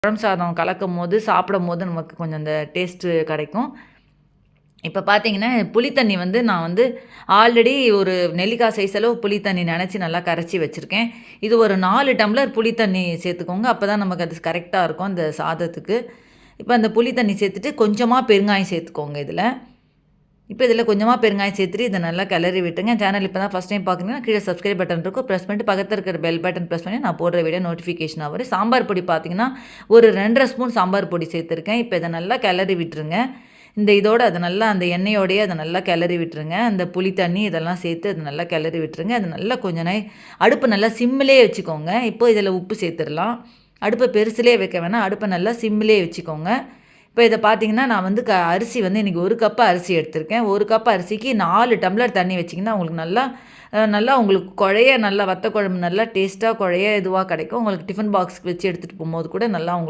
குழம்பு சாதம் கலக்கும்போது, சாப்பிடும்போது நமக்கு கொஞ்சம் அந்த டேஸ்ட்டு கிடைக்கும். இப்ப பார்த்தீங்கன்னா, புளி தண்ணி வந்து நான் வந்து ஆல்ரெடி ஒரு நெல்லிக்காய் சைஸ் அளவு புளி தண்ணி நெனச்சு நல்லா கரைச்சி வச்சிருக்கேன். இது ஒரு 4 டம்ளர் புளி தண்ணி சேர்த்துக்கோங்க. அப்பதான் நமக்கு அது கரெக்ட்டா இருக்கும் அந்த சாதத்துக்கு. இப்ப அந்த புளி தண்ணி சேர்த்துட்டு கொஞ்சமா பெருங்காயம் சேர்த்துக்கோங்க இதுல. இப்ப இதில கொஞ்சமா பெருங்காயம் சேர்த்துட்டு இத நல்லா கிளறி விட்டுருங்க. சேனல் இப்ப தான் ஃபர்ஸ்ட் டைம் பார்க்குறீங்கன்னா, கீழ சப்ஸ்கிரைப் பட்டன் இருக்கும். பிரஸ் பண்ணிட்டு பக்கத்துல இருக்கிற பெல் பட்டன் பிரஸ் பண்ணி நான் போடுற வீடியோ நோட்டிஃபிகேஷனா வரும். சாம்பார் பொடி பார்த்தீங்கன்னா, ஒரு 2 1/2 ஸ்பூன் சாம்பார் பொடி சேர்த்துருக்கேன். இப்ப இத நல்லா கிளறி விட்டுருங்க. இந்த இதோட அத நல்லா அந்த எண்ணெயோடயே அத நல்லா கிளறி விட்டுருங்க. அந்த புளி தண்ணி இதெல்லாம் சேர்த்து அத நல்லா கிளறி விட்டுருங்க. அது நல்லா கொஞ்ச அடுப்பு நல்லா சிம்மிலேயே வச்சுக்கோங்க. இப்போ இதில உப்பு சேர்த்துரலாம். அடுப்ப பெருசுலயே வைக்க வேணாம். அடுப்ப நல்லா சிம்மிலேயே வச்சுக்கோங்க. இப்போ இத பார்த்தீங்கன்னா, நான் வந்து அரிசி வந்து இன்னைக்கு 1 கப் அரிசி எடுத்திருக்கேன். 1 கப் அரிசிக்கு 4 டம்ளர் தண்ணி வச்சீங்கன்னா, உங்களுக்கு நல்லா நல்லா உங்களுக்கு குழைய நல்லா வத்த குழம்பு நல்லா டேஸ்ட்டா குழைய இதுவா கிடைக்கும். உங்களுக்கு டிஃபன் பாக்ஸ்க்கு வச்சு எடுத்துட்டு போம்போது கூட நல்லா உங்களுக்கு